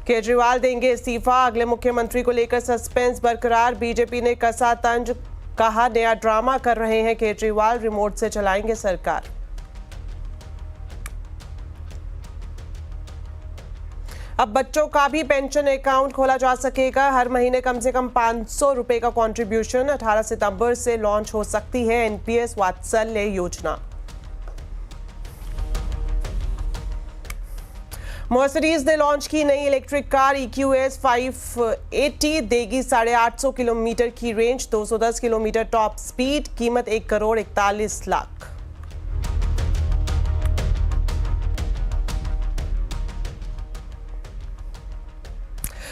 केजरीवाल देंगे इस्तीफा, अगले मुख्यमंत्री को लेकर सस्पेंस बरकरार। बीजेपी ने कसा तंज, कहा नया ड्रामा कर रहे हैं केजरीवाल, रिमोट से चलाएंगे सरकार। अब बच्चों का भी पेंशन अकाउंट खोला जा सकेगा, हर महीने कम से कम 500 रुपए का कंट्रीब्यूशन। 18 सितंबर से लॉन्च हो सकती है एनपीएस वात्सल्य योजना। मर्सिडीज ने लॉन्च की नई इलेक्ट्रिक कार EQS 580, देगी 850 किलोमीटर की रेंज, 210 किलोमीटर टॉप स्पीड, कीमत 1,41,00,000।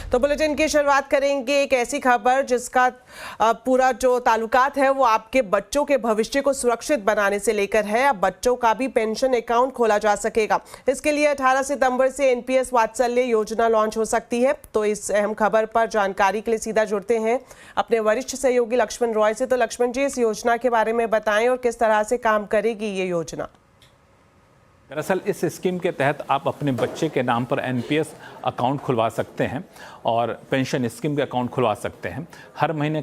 तो बुलेटिन की शुरुआत करेंगे एक ऐसी खबर जिसका पूरा जो ताल्लुकात है वो आपके बच्चों के भविष्य को सुरक्षित बनाने से लेकर है। अब बच्चों का भी पेंशन अकाउंट खोला जा सकेगा। इसके लिए 18 सितंबर से एनपीएस वात्सल्य योजना लॉन्च हो सकती है। तो इस अहम खबर पर जानकारी के लिए सीधा जुड़ते हैं अपने वरिष्ठ सहयोगी लक्ष्मण रॉय से। तो लक्ष्मण जी, इस योजना के बारे में बताएं और किस तरह से काम करेगी ये योजना। दरअसल इस स्कीम के तहत आप अपने बच्चे के नाम पर एनपीएस अकाउंट खुलवा सकते हैं और पेंशन स्कीम के अकाउंट खुलवा सकते हैं। हर महीने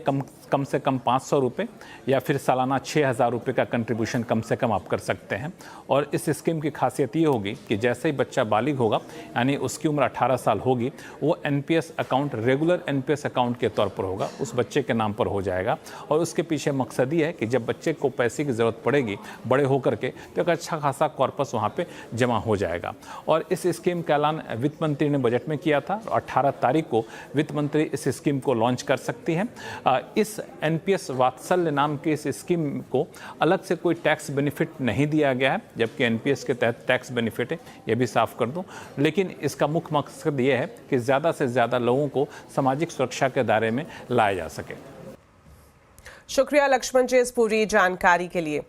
कम से कम 500 रुपये या फिर सालाना 6,000 रुपये का कंट्रीब्यूशन कम से कम आप कर सकते हैं। और इस स्कीम की खासियत ये होगी कि जैसे ही बच्चा बालिग होगा, यानी उसकी उम्र 18 साल होगी, वो NPS account regular NPS account के तौर पर होगा, उस बच्चे के नाम पर हो जाएगा। और उसके पीछे मकसद ये है कि जब बच्चे को पैसे की ज़रूरत पड़ेगी बड़े होकर के, तो एक अच्छा खासा कॉर्पस वहाँ पे जमा हो जाएगा। और इस स्कीम का ऐलान वित्त मंत्री ने बजट में किया था। 18 तारीख को वित्त मंत्री इस स्कीम को लॉन्च कर सकती हैं। इस एनपीएस वात्सल्य नाम की इस स्कीम को अलग से कोई टैक्स बेनिफिट नहीं दिया गया है, जबकि एनपीएस के तहत टैक्स बेनिफिट है, ये भी साफ कर दूं। लेकिन इसका मुख्य मकसद ये है कि ज़्यादा से ज़्यादा लोगों को सामाजिक सुरक्षा के दायरे में लाया जा सके। शुक्रिया लक्ष्मण जी इस पूरी जानकारी के लिए।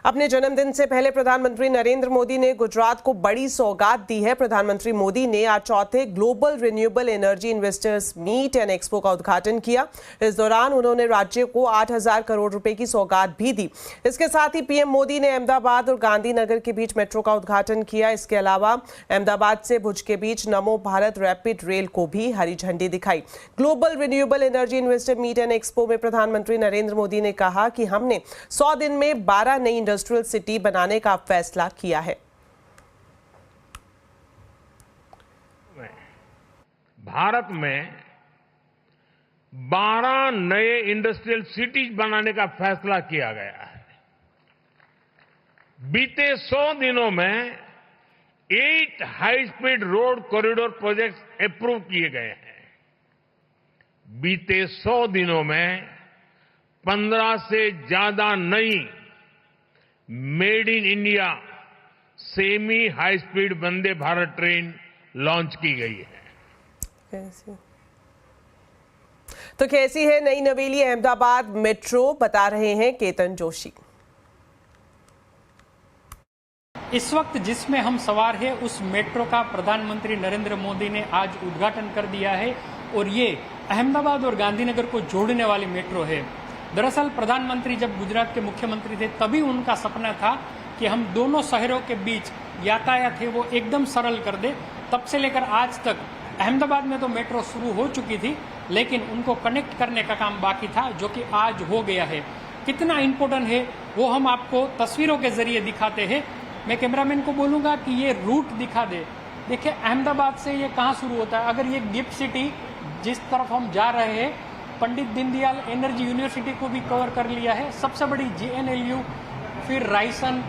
अपने जन्मदिन से पहले प्रधानमंत्री नरेंद्र मोदी ने गुजरात को बड़ी सौगात दी है। प्रधानमंत्री मोदी ने आज चौथे global renewable energy investors meet and expo का उद्घाटन किया। इस दौरान उन्होंने राज्य को 8,000 करोड़ रुपए की सौगात भी दी। इसके साथ ही पीएम मोदी ने अहमदाबाद और गांधीनगर के बीच मेट्रो का उद्घाटन किया। इसके अलावा अहमदाबाद से भुज के बीच नमो भारत रैपिड रेल को भी हरी झंडी दिखाई। Global renewable energy investor meet and expo में प्रधानमंत्री नरेंद्र मोदी ने कहा कि हमने 100 दिन में 12 नई इंडस्ट्रियल सिटी बनाने का फैसला किया है। भारत में 12 नए इंडस्ट्रियल सिटीज बनाने का फैसला किया गया है। बीते 100 दिनों में 8 high speed road corridor projects approve किए गए हैं। बीते 100 दिनों में 15 से ज्यादा नई made in India semi high speed Vande Bharat train launch की गई है। तो कैसी है नई नवेली अहमदाबाद मेट्रो, बता रहे हैं केतन जोशी। इस वक्त जिसमें हम सवार हैं उस मेट्रो का प्रधानमंत्री नरेंद्र मोदी ने आज उद्घाटन कर दिया है और ये अहमदाबाद और गांधीनगर को जोड़ने वाली मेट्रो है। दरअसल प्रधानमंत्री जब गुजरात के मुख्यमंत्री थे तभी उनका सपना था कि हम दोनों शहरों के बीच यातायात है वो एकदम सरल कर दे। तब से लेकर आज तक अहमदाबाद में तो मेट्रो शुरू हो चुकी थी, लेकिन उनको कनेक्ट करने का काम बाकी था, जो कि आज हो गया है। कितना इम्पोर्टेंट है वो हम आपको तस्वीरों के जरिए दिखाते हैं। मैं कैमरामैन को बोलूंगा कि ये रूट दिखा दे। देखिए अहमदाबाद से ये कहाँ शुरू होता है। अगर ये गिफ्ट सिटी जिस तरफ हम जा रहे हैं, पंडित दीनदयाल एनर्जी यूनिवर्सिटी को भी कवर कर लिया है, सबसे बड़ी JNLU, फिर रायसन।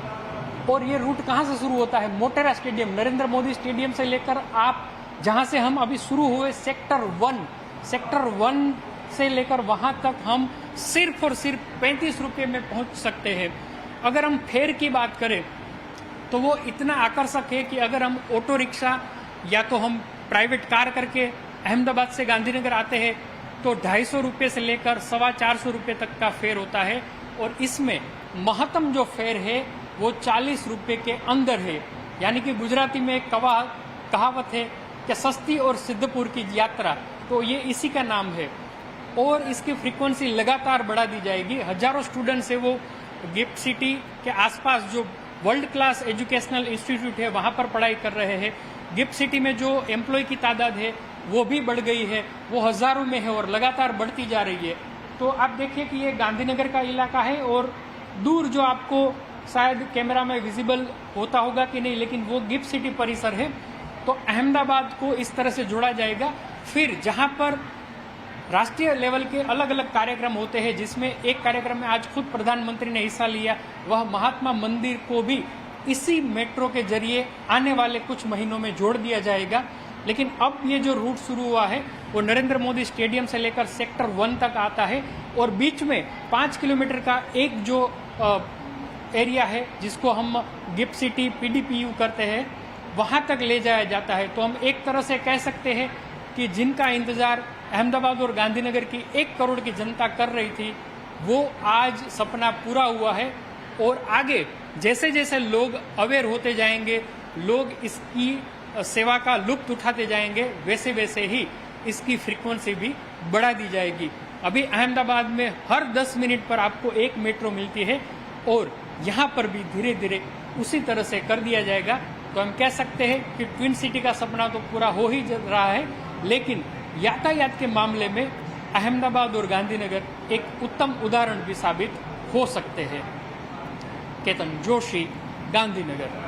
और ये रूट कहाँ से शुरू होता है, मोटेरा स्टेडियम, नरेंद्र मोदी स्टेडियम से लेकर आप जहाँ से हम अभी शुरू हुए सेक्टर 1 से लेकर वहाँ तक हम सिर्फ और सिर्फ 35 रुपये में पहुँच सकते हैं। अगर हम फेयर की बात करें तो वो इतना आकर्षक है कि अगर हम ऑटो रिक्शा या तो हम प्राइवेट कार करके अहमदाबाद से गांधीनगर आते हैं तो 250 रुपये से लेकर 425 रुपये तक का फेयर होता है। और इसमें महत्तम जो फेयर है वो 40 रुपये के अंदर है। यानी कि गुजराती में एक कहावत है कि सस्ती और सिद्धपुर की यात्रा, तो ये इसी का नाम है। और इसकी फ्रीक्वेंसी लगातार बढ़ा दी जाएगी। हजारों स्टूडेंट्स है वो गिफ्ट सिटी के आसपास जो वर्ल्ड क्लास एजुकेशनल इंस्टीट्यूट है वहाँ पर पढ़ाई कर रहे हैं। गिफ्ट सिटी में जो एम्प्लॉय की तादाद है वो भी बढ़ गई है, वो हजारों में है और लगातार बढ़ती जा रही है। तो आप देखिए कि ये गांधीनगर का इलाका है और दूर जो आपको शायद कैमरा में विजिबल होता होगा कि नहीं, लेकिन वो गिफ्ट सिटी परिसर है। तो अहमदाबाद को इस तरह से जोड़ा जाएगा। फिर जहां पर राष्ट्रीय लेवल के अलग अलग कार्यक्रम होते हैं, जिसमें एक कार्यक्रम में आज खुद प्रधानमंत्री ने हिस्सा लिया, वह महात्मा मंदिर को भी इसी मेट्रो के जरिए आने वाले कुछ महीनों में जोड़ दिया जाएगा। लेकिन अब ये जो रूट शुरू हुआ है वो नरेंद्र मोदी स्टेडियम से लेकर सेक्टर 1 तक आता है और बीच में 5 किलोमीटर का एक जो एरिया है जिसको हम गिफ्ट सिटी PDPU करते हैं, वहां तक ले जाया जाता है। तो हम एक तरह से कह सकते हैं कि जिनका इंतजार अहमदाबाद और गांधीनगर की 1 करोड़ की जनता कर रही थी, वो आज सपना पूरा हुआ है। और आगे जैसे जैसे लोग अवेयर होते जाएंगे, लोग इसकी सेवा का लुत्फ उठाते जाएंगे, वैसे वैसे ही इसकी फ्रीक्वेंसी भी बढ़ा दी जाएगी। अभी अहमदाबाद में हर 10 मिनट पर आपको एक मेट्रो मिलती है और यहाँ पर भी धीरे धीरे उसी तरह से कर दिया जाएगा। तो हम कह सकते हैं कि ट्विन सिटी का सपना तो पूरा हो ही रहा है, लेकिन यातायात के मामले में अहमदाबाद और गांधीनगर एक उत्तम उदाहरण भी साबित हो सकते हैं। केतन जोशी, गांधीनगर।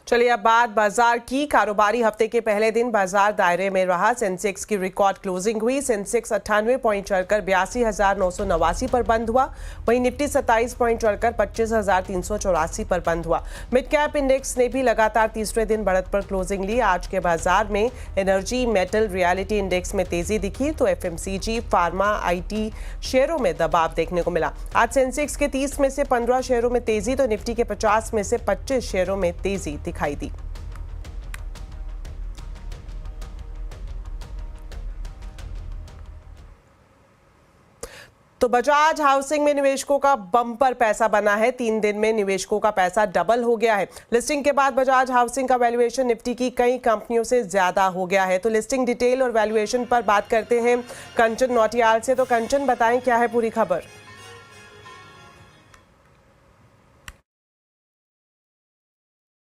चलिए अब बात बाजार की। कारोबारी हफ्ते के पहले दिन बाजार दायरे में रहा। सेंसेक्स की रिकॉर्ड क्लोजिंग हुई। सेंसेक्स 98 पॉइंट चढ़कर 82,989 पर बंद हुआ। वहीं निफ्टी 27 पॉइंट चढ़कर 25,384 पर बंद हुआ। मिड कैप इंडेक्स ने भी लगातार तीसरे दिन बढ़त पर क्लोजिंग ली। आज के बाजार में एनर्जी, मेटल, रियलिटी इंडेक्स में तेजी दिखी तो FMCG, फार्मा, IT शेयरों में दबाव देखने को मिला। आज सेंसेक्स के 30 में से 15 शेयरों में तेजी तो निफ्टी के 50 में से 25 शेयरों में तेजी दिखाई दी। तो बजाज हाउसिंग में निवेशकों का बम्पर पैसा बना है। 3 दिन में निवेशकों का पैसा डबल हो गया है। लिस्टिंग के बाद बजाज हाउसिंग का वैल्यूएशन निफ्टी की कई कंपनियों से ज्यादा हो गया है। तो लिस्टिंग डिटेल और वैल्यूएशन पर बात करते हैं कंचन नौटियाल से। तो कंचन, बताएं क्या है पूरी खबर।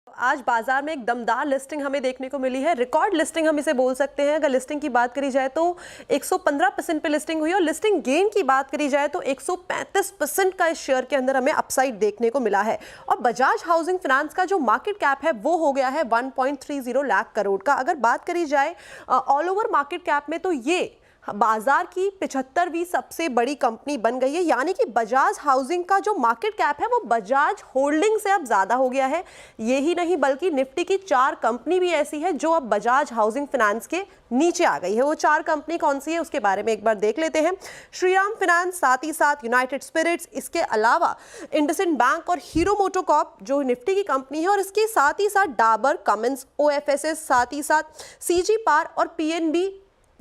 आज बाजार में एक दमदार लिस्टिंग हमें देखने को मिली है। रिकॉर्ड लिस्टिंग हम इसे बोल सकते हैं। अगर लिस्टिंग की बात करी जाए तो 115% पे लिस्टिंग हुई और लिस्टिंग गेन की बात करी जाए तो 135% का इस शेयर के अंदर हमें अपसाइड देखने को मिला है। और बजाज हाउसिंग फाइनेंस का जो मार्केट कैप है वो हो गया है 1.30 लाख करोड़ का। अगर बात करी जाए ऑल ओवर मार्केट कैप में तो ये बाजार की 75वीं सबसे बड़ी कंपनी बन गई है। यानी कि बजाज हाउसिंग का जो मार्केट कैप है वो बजाज होल्डिंग से अब ज्यादा हो गया है। यही नहीं बल्कि निफ्टी की 4 कंपनी भी ऐसी है जो अब बजाज हाउसिंग फाइनेंस के नीचे आ गई है। वो 4 कंपनी कौन सी है उसके बारे में एक बार देख लेते हैं। श्रीराम फाइनेंस, साथ ही साथ यूनाइटेड स्पिरिट्स, इसके अलावा इंडसइंड बैंक और हीरो मोटोकॉर्प जो निफ्टी की कंपनी है, और इसके साथ ही साथ डाबर, कमिंस, OFSS, साथ ही साथ CG पावर और PNB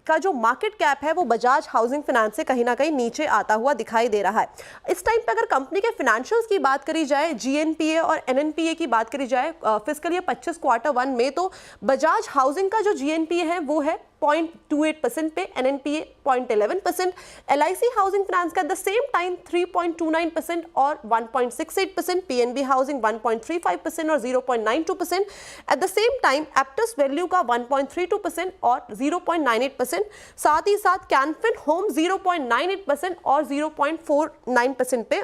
का जो मार्केट कैप है वो बजाज हाउसिंग फाइनेंस से कहीं ना कहीं नीचे आता हुआ दिखाई दे रहा है। इस टाइम पे अगर कंपनी के फाइनेंशियल्स की बात करी जाए, GNPA और NNPA की बात करी जाए फिस्कल ईयर 25 क्वार्टर 1 में, तो बजाज हाउसिंग का जो GNPA है वो है 0.28% पे, NNPA 0.11%, LIC हाउसिंग फाइनेंस का एट द सेम टाइम 3.29% और 1.68%, PNB हाउसिंग 1.35% और 0.92%, eight the same time Aptus value का 1.32% और 0.98%, साथ ही साथ कैनफिन होम 0.98% और 0.49% पे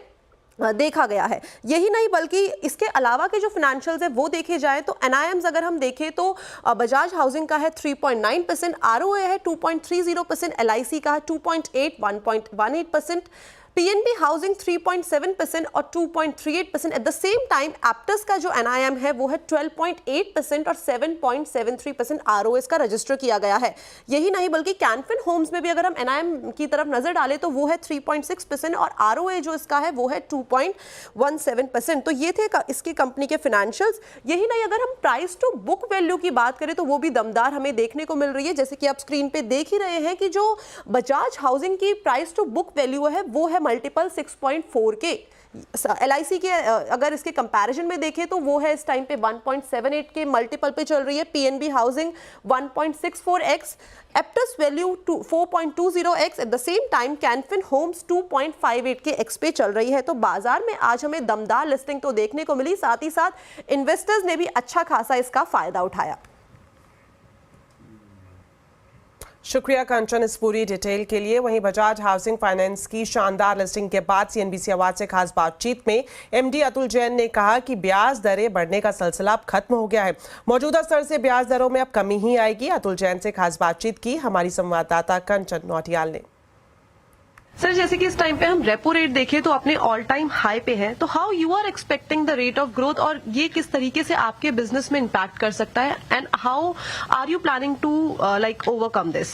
देखा गया है। यही नहीं बल्कि इसके अलावा के जो फाइनेंशियल्स है वो देखे जाए तो NIMs अगर हम देखें तो बजाज हाउसिंग का है 3.9%, ROA है 2.30%, LIC का है 2.8, 1.18%, PNB हाउसिंग 3.7% और 2.38%। Eight the same time Aptus का जो NIM है वो है 12.8% और 7.73% ROA का रजिस्टर किया गया है। यही नहीं बल्कि कैनफिन होम्स में भी अगर हम NIM की तरफ नजर डालें तो वो है 3.6% और ROA जो इसका है वो है 2.17%। तो ये थे इसकी कंपनी के फाइनेंशियल्स। यही नहीं, अगर हम प्राइस टू बुक वैल्यू की बात करें तो वो भी दमदार हमें देखने को मिल रही है। जैसे कि आप स्क्रीन पे देख ही रहे हैं कि जो बजाज हाउसिंग की प्राइस टू बुक वैल्यू है वो है मल्टीपल 6.4 के। LIC के अगर इसके कंपैरिजन में देखें तो वो है इस टाइम पे 1.78 के मल्टीपल पे चल रही है, PNB housing 1.64x, Aptus value 4.20x, at the same time Canfin homes 2.58 के x पे चल रही है। तो बाजार में आज हमें दमदार लिस्टिंग तो देखने को मिली, साथ ही साथ इन्वेस्टर्स ने भी अच्छा खासा इसका फायदा उठाया। शुक्रिया कंचन इस पूरी डिटेल के लिए। वहीं बजाज हाउसिंग फाइनेंस की शानदार लिस्टिंग के बाद CNBC आवाज से खास बातचीत में MD अतुल जैन ने कहा कि ब्याज दरें बढ़ने का सिलसिला अब खत्म हो गया है, मौजूदा स्तर से ब्याज दरों में अब कमी ही आएगी। अतुल जैन से खास बातचीत की हमारी संवाददाता कंचन नौटियाल ने। सर, जैसे कि इस टाइम पे हम रेपो रेट देखें तो अपने ऑल टाइम हाई पे है, तो how you are expecting the rate of growth और ये किस तरीके से आपके बिजनेस में इम्पैक्ट कर सकता है, and how are you planning to like overcome this?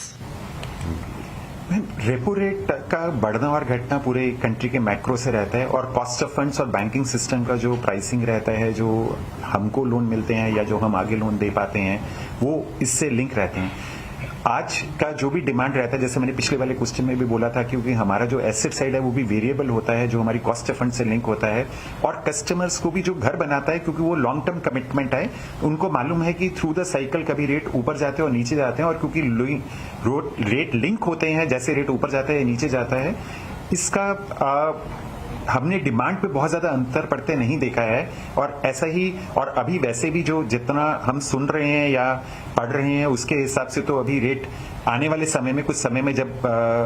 Repo rate का बढ़ना और घटना पूरे कंट्री के मैक्रो से रहता है, और कॉस्ट ऑफ फंड्स और बैंकिंग सिस्टम का जो प्राइसिंग रहता है, जो हमको लोन मिलते हैं या जो हम आगे लोन दे पाते हैं, वो इससे लिंक रहते हैं। आज का जो भी डिमांड रहता है, जैसे मैंने पिछले वाले क्वेश्चन में भी बोला था, क्योंकि हमारा जो एसेट साइड है वो भी वेरिएबल होता है, जो हमारी कॉस्ट ऑफ फंड से लिंक होता है, और कस्टमर्स को भी जो घर बनाता है, क्योंकि वो लॉन्ग टर्म कमिटमेंट है, उनको मालूम है कि थ्रू द साइकिल कभी रेट ऊपर जाते हैं और नीचे जाते हैं, और क्योंकि रेट लिंक होते हैं, जैसे रेट ऊपर जाता है नीचे जाता है, इसका हमने डिमांड पे बहुत ज्यादा अंतर पड़ते नहीं देखा है। और ऐसा ही, और अभी वैसे भी जो जितना हम सुन रहे हैं या पढ़ रहे हैं उसके हिसाब से तो अभी रेट आने वाले समय में, कुछ समय में जब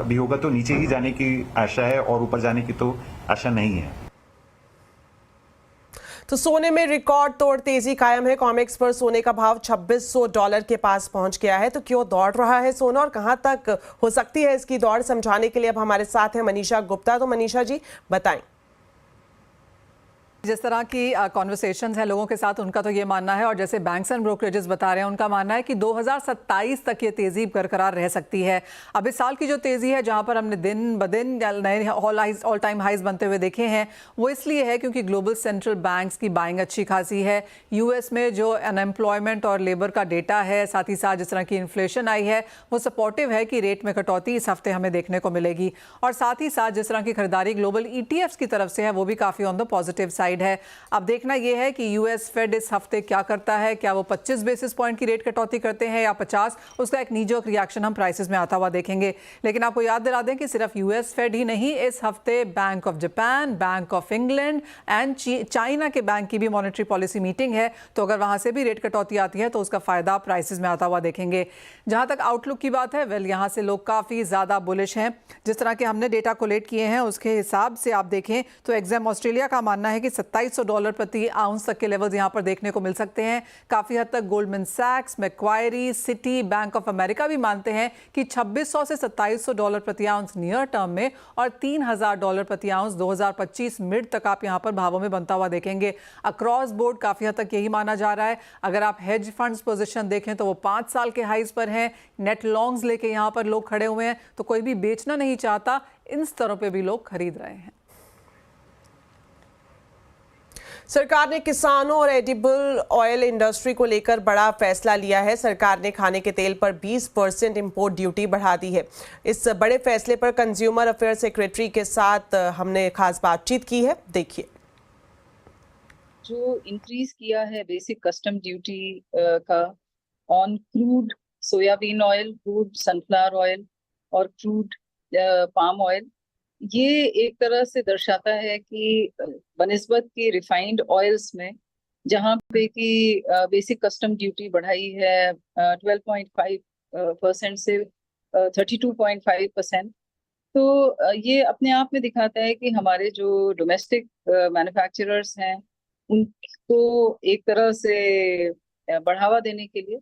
भी होगा तो नीचे ही जाने की आशा है, और ऊपर जाने की तो आशा नहीं है। तो सोने में रिकॉर्ड तोड़ तेजी कायम है। कॉमेक्स पर सोने का भाव $2600 के पास पहुंच गया है। तो क्यों दौड़ रहा है सोना और कहां तक हो सकती है इसकी दौड़, समझाने के लिए अब हमारे साथ है मनीषा गुप्ता। तो मनीषा जी बताएं। जिस तरह की कॉन्वर्सेशंस है लोगों के साथ, उनका तो ये मानना है, और जैसे बैंक्स एंड ब्रोकरेजेस बता रहे हैं, उनका मानना है कि 2027 तक ये तेज़ी बरकरार रह सकती है। अब इस साल की जो तेज़ी है, जहां पर हमने दिन ब दिन नए ऑल टाइम हाइज बनते हुए देखे हैं, वो इसलिए है क्योंकि ग्लोबल सेंट्रल बैंक्स की बाइंग अच्छी खासी है। US में जो अनएम्प्लॉयमेंट और लेबर का डेटा है, साथ ही साथ जिस तरह की इन्फ्लेशन आई है, वो सपोर्टिव है कि रेट में कटौती इस हफ्ते हमें देखने को मिलेगी। और साथ ही साथ जिस तरह की खरीदारी ग्लोबल ETFs की तरफ से है, वो भी काफ़ी ऑन द पॉजिटिव साइड है। अब देखना यह है कि US फेड इस हफ्ते क्या करता है, क्या वो 25 बेसिस पॉइंट की रेट कटौती करते हैं या 50, उसका एक नीजोक रिएक्शन हम प्राइसेस में आता हुआ देखेंगे। लेकिन आपको याद दिला दें कि सिर्फ US फेड ही नहीं, इस हफ्ते bank of Japan, bank of England and China के बैंक की भी मॉनेटरी पॉलिसी मीटिंग है। तो अगर वहां से भी रेट कटौती आती है तो उसका फायदा प्राइसेस में आता हुआ देखेंगे। जहां तक आउटलुक की बात है, वेल यहां से लोग काफी ज्यादा बुलिश हैं। जिस तरह के हमने डेटा कोलेक्ट किए हैं उसके हिसाब से आप देखें तो एग्जाम ऑस्ट्रेलिया का मानना है कि $2700 प्रति आउंस तक के लेवल्स यहां पर देखने को मिल सकते हैं। काफी हद तक गोल्डमैन सैक्स, Macquarie, Citi, Bank of America भी मानते हैं कि $2600 से $2700 प्रति आउंस नियर टर्म में और $3000 प्रति आउंस 2025 मिड तक आप यहां पर भावों में बनता हुआ देखेंगे। अक्रॉस बोर्ड काफी हद तक यही माना जा रहा है। अगर आप हेज फंड्स पोजीशन देखें तो वो 5 साल के हाइज पर हैं। नेट लॉन्ग्स लेके यहां पर लोग खड़े हुए हैं, तो कोई भी बेचना नहीं चाहता, इन स्तरों पे भी लोग खरीद रहे हैं। सरकार ने किसानों और एडिबल ऑयल इंडस्ट्री को लेकर बड़ा फैसला लिया है। सरकार ने खाने के तेल पर 20% इंपोर्ट ड्यूटी बढ़ा दी है। इस बड़े फैसले पर कंज्यूमर अफेयर सेक्रेटरी के साथ हमने खास बातचीत की है, देखिए। जो इंक्रीज किया है बेसिक कस्टम ड्यूटी का on crude soybean oil, crude sunflower oil और क्रूड पाम ऑयल, ये एक तरह से दर्शाता है कि बनिस्बत की रिफाइंड ऑयल्स में जहाँ पे कि बेसिक कस्टम ड्यूटी बढ़ाई है 12.5% से 32.5%, तो ये अपने आप में दिखाता है कि हमारे जो डोमेस्टिक मैन्युफैक्चरर्स हैं उनको एक तरह से बढ़ावा देने के लिए,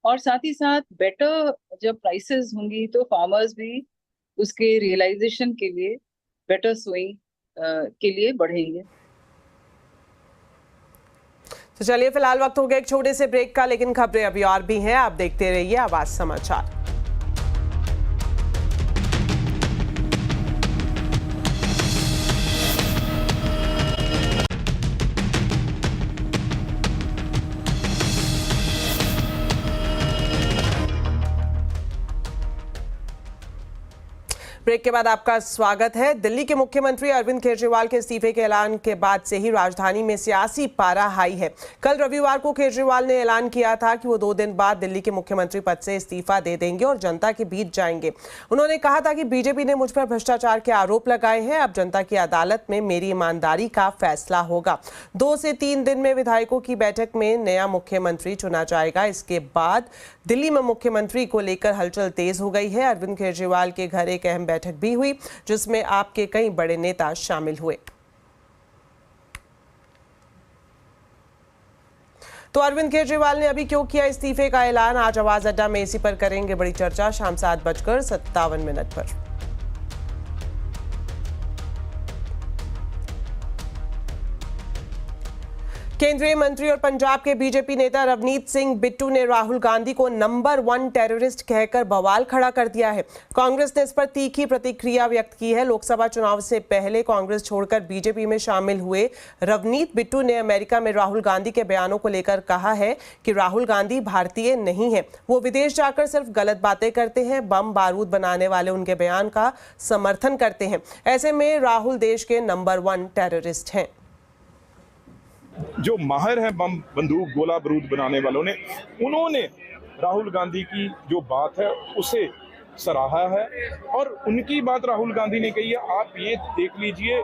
और साथ ही साथ बेटर जब प्राइसेस होंगी तो फार्मर्स भी उसके रियलाइजेशन के लिए, बेटर सोइंग के लिए बढ़ेंगे। तो चलिए, फिलहाल वक्त हो गया एक छोटे से ब्रेक का, लेकिन खबरें अभी और भी हैं। आप देखते रहिए आवाज समाचार। ब्रेक के बाद आपका स्वागत है। दिल्ली के मुख्यमंत्री अरविंद केजरीवाल के इस्तीफे के ऐलान के बाद से ही राजधानी में सियासी पारा हाई है। कल रविवार को केजरीवाल ने ऐलान किया था कि वो 2 दिन बाद दिल्ली के मुख्यमंत्री पद से इस्तीफा दे देंगे और जनता के बीच जाएंगे। उन्होंने कहा था कि बीजेपी ने मुझ पर भ्रष्टाचार के आरोप लगाए हैं, अब जनता की अदालत में मेरी ईमानदारी का फैसला होगा। 2 से 3 दिन में विधायकों की बैठक में नया मुख्यमंत्री चुना जाएगा। इसके बाद दिल्ली में मुख्यमंत्री को लेकर हलचल तेज हो गई है। अरविंद केजरीवाल के घर एक अहम बैठक भी हुई जिसमें आपके कई बड़े नेता शामिल हुए। तो अरविंद केजरीवाल ने अभी क्यों किया इस्तीफे का ऐलान, आज आवाज अड्डा में इसी पर करेंगे बड़ी चर्चा शाम 7:57 पर। केंद्रीय मंत्री और पंजाब के बीजेपी नेता रवनीत सिंह बिट्टू ने राहुल गांधी को नंबर 1 टेररिस्ट कहकर बवाल खड़ा कर दिया है। कांग्रेस ने इस पर तीखी प्रतिक्रिया व्यक्त की है। लोकसभा चुनाव से पहले कांग्रेस छोड़कर बीजेपी में शामिल हुए रवनीत बिट्टू ने अमेरिका में राहुल गांधी के बयानों को लेकर कहा है कि राहुल गांधी भारतीय नहीं है, वो विदेश जाकर सिर्फ गलत बातें करते हैं, बम बारूद बनाने वाले उनके बयान का समर्थन करते हैं। ऐसे में राहुल देश के नंबर 1 टेररिस्ट हैं। जो माहिर हैं बम बंदूक गोला बारूद बनाने वालों ने, उन्होंने राहुल गांधी की जो बात है उसे सराहा है और उनकी बात राहुल गांधी ने कही है। आप ये देख लीजिए,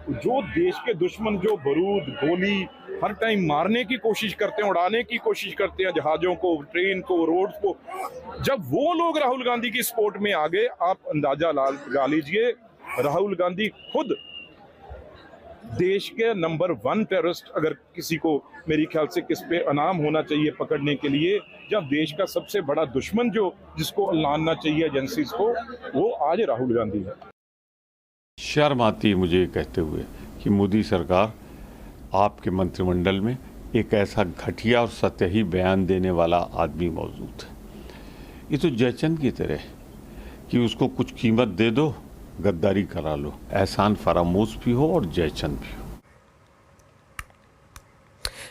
जो देश के दुश्मन जो बारूद गोली हर टाइम मारने की कोशिश करते हैं, उड़ाने की कोशिश करते हैं जहाजों को, ट्रेन को, रोड को, जब वो लोग राहुल गांधी की सपोर्ट में आ गए, आप अंदाजा लगा लीजिए राहुल गांधी खुद देश के नंबर 1 टेररिस्ट, अगर किसी को मेरी ख्याल से किस पे इनाम होना चाहिए पकड़ने के लिए, जब देश का सबसे बड़ा दुश्मन जो जिसको लानना चाहिए एजेंसीज को, वो आज राहुल गांधी है। शर्म आती है मुझे कहते हुए कि मोदी सरकार, आपके मंत्रिमंडल में एक ऐसा घटिया और सतही बयान देने वाला आदमी मौजूद है। ये तो जयचंद की तरह कि उसको कुछ कीमत दे दो, गद्दारी करा लो। एहसान फरामोश भी हो और जयचंद भी हो।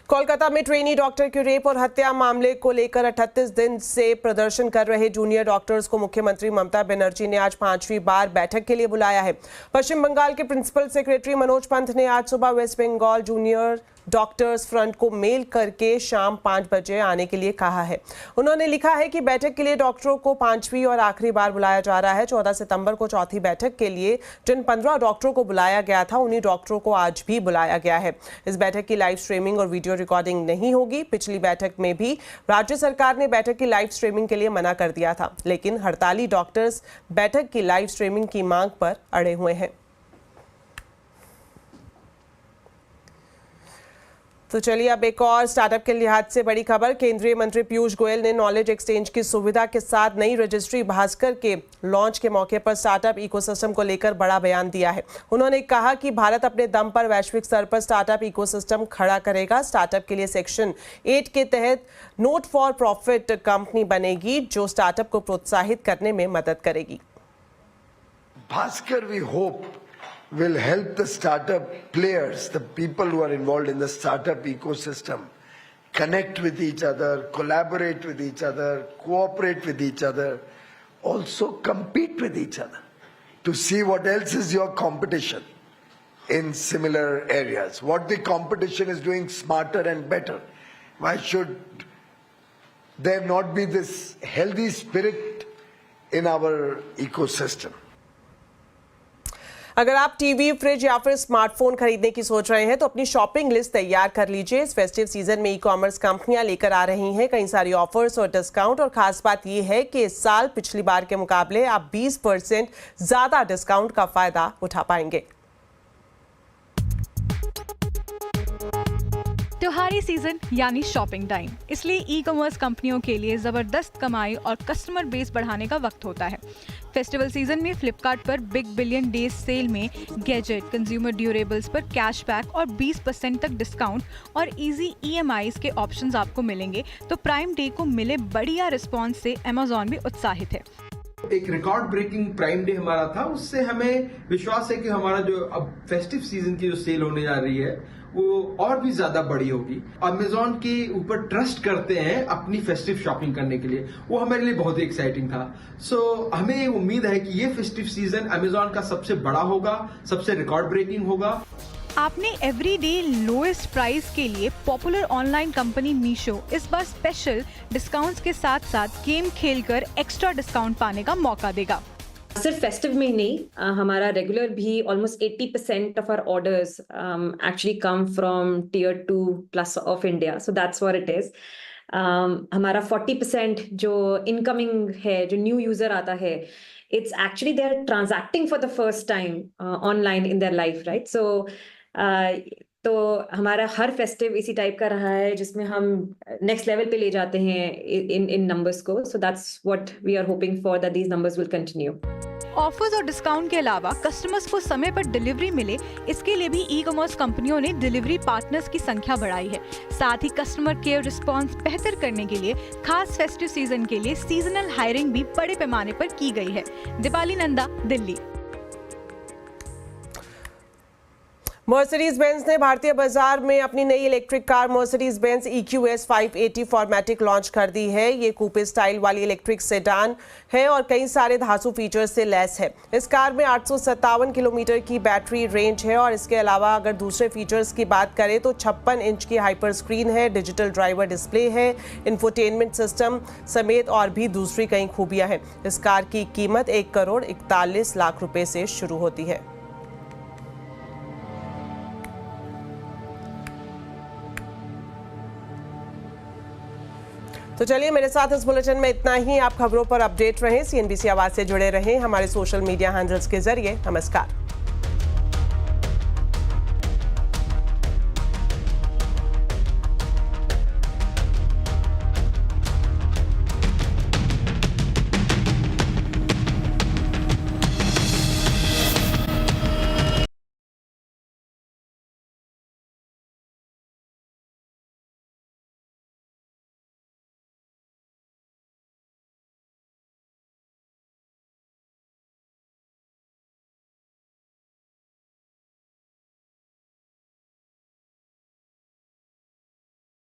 कोलकाता में ट्रेनी डॉक्टर के रेप और हत्या मामले को लेकर 38 दिन से प्रदर्शन कर रहे जूनियर डॉक्टर्स को मुख्यमंत्री ममता बनर्जी ने आज 5वीं बार बैठक के लिए बुलाया है। पश्चिम बंगाल के प्रिंसिपल सेक्रेटरी मनोज पंत ने आज सुबह West Bengal junior doctors front को मेल करके शाम 5 बजे आने के लिए कहा है। उन्होंने लिखा है कि बैठक के लिए डॉक्टरों को 5वीं और आखिरी बार बुलाया जा रहा है। 14 सितंबर को चौथी बैठक के लिए जिन 15 डॉक्टरों को बुलाया गया था, उन्हीं डॉक्टरों को आज भी बुलाया गया है। इस बैठक की लाइव स्ट्रीमिंग और वीडियो रिकॉर्डिंग नहीं होगी। पिछली बैठक में भी राज्य सरकार ने बैठक की लाइव स्ट्रीमिंग के लिए मना कर दिया था, लेकिन हड़ताली डॉक्टर्स बैठक की लाइव स्ट्रीमिंग की मांग पर अड़े हुए हैं। तो चलिए अब एक और स्टार्टअप के लिहाज से बड़ी खबर। केंद्रीय मंत्री पीयूष गोयल ने नॉलेज एक्सचेंज की सुविधा के साथ नई रजिस्ट्री भास्कर के लॉन्च के मौके पर स्टार्टअप इकोसिस्टम को लेकर बड़ा बयान दिया है। उन्होंने कहा कि भारत अपने दम पर वैश्विक स्तर पर स्टार्टअप इकोसिस्टम खड़ा करेगा। स्टार्टअप के लिए सेक्शन 8 के तहत नोट फॉर प्रॉफिट कंपनी बनेगी जो स्टार्टअप को प्रोत्साहित करने में मदद करेगी। Bhaskar, we hope, will help the startup players, the people who are involved in the startup ecosystem, connect with each other, collaborate with each other, cooperate with each other, also compete with each other to see what else is your competition in similar areas, what the competition is doing smarter and better. Why should there not be this healthy spirit in our ecosystem? अगर आप TV, fridge या फिर smartphone खरीदने की सोच रहे हैं तो अपनी शॉपिंग लिस्ट तैयार कर लीजिए। इस फेस्टिव सीजन में ई कॉमर्स कंपनियां लेकर आ रही हैं कई सारी ऑफर्स और डिस्काउंट, और खास बात यह है कि इस साल पिछली बार के मुकाबले आप 20% ज्यादा डिस्काउंट का फायदा उठा पाएंगे। त्योहारी सीजन यानी शॉपिंग टाइम, इसलिए ई कॉमर्स कंपनियों के लिए जबरदस्त कमाई और कस्टमर बेस बढ़ाने का वक्त होता है। फेस्टिवल सीजन में फ्लिपकार्ट पर बिग बिलियन डेज सेल में गैजेट, कंज्यूमर ड्यूरेबल्स पर कैशबैक और 20% तक डिस्काउंट और इजी EMIs के ऑप्शंस आपको मिलेंगे। तो प्राइम डे को मिले बढ़िया रिस्पॉन्स से अमेजॉन भी उत्साहित है। एक रिकॉर्ड ब्रेकिंग प्राइम डे हमारा था, उससे हमें विश्वास है कि हमारा जो अब फेस्टिव सीजन की जो सेल होने जा रही है वो और भी ज्यादा बड़ी होगी। अमेजॉन के ऊपर ट्रस्ट करते हैं अपनी फेस्टिव शॉपिंग करने के लिए, वो हमारे लिए बहुत ही एक्साइटिंग था। सो हमें उम्मीद है कि ये फेस्टिव सीजन अमेजॉन का सबसे बड़ा होगा, सबसे रिकॉर्ड ब्रेकिंग होगा। आपने एवरीडे लोएस्ट प्राइस के लिए पॉपुलर ऑनलाइन कंपनी मीशो इस बार स्पेशल डिस्काउंट्स के साथ साथ गेम खेलकर एक्स्ट्रा डिस्काउंट पाने का मौका देगा। सिर्फ फेस्टिव में ही नहीं, हमारा रेगुलर भी almost 80% of our orders actually come from tier 2 plus of India, so that's what it is. हमारा 40% जो इनकमिंग है, जो न्यू यूजर आता है, it's actually they are transacting for the first time online in their life, right. So तो हमारा हर festive इसी type का रहा है जिसमें हम नेक्स्ट लेवल पे ले जाते हैं इन नंबर्स को। So that's what we are hoping for, that these numbers will continue. Offers और डिस्काउंट के अलावा कस्टमर्स को समय पर डिलीवरी मिले, इसके लिए भी ई कॉमर्स कंपनियों ने डिलीवरी पार्टनर्स की संख्या बढ़ाई है। साथ ही कस्टमर केयर रिस्पांस बेहतर करने के लिए खास फेस्टिव सीजन के लिए सीजनल हायरिंग भी बड़े पैमाने पर की गई है। दीपाली नंदा, दिल्ली। मर्सिडीज बेंज ने भारतीय बाजार में अपनी नई electric car Mercedes Benz EQS 580 फॉर्मेटिक लॉन्च कर दी है। ये कूपे स्टाइल वाली इलेक्ट्रिक सेडान है और कई सारे धांसू फीचर्स से लैस है। इस कार में 857 किलोमीटर की बैटरी रेंज है और इसके अलावा अगर दूसरे फीचर्स की बात करें तो 56 इंच की हाइपर स्क्रीन है, डिजिटल ड्राइवर डिस्प्ले है, इंफोटेनमेंट सिस्टम समेत और भी दूसरी कई खूबियां हैं। इस कार की कीमत 1,41,00,000 रुपए से शुरू होती है। तो चलिए, मेरे साथ इस बुलेटिन में इतना ही। आप खबरों पर अपडेट रहें, CNBC आवाज से जुड़े रहें हमारे सोशल मीडिया हैंडल्स के जरिए। नमस्कार।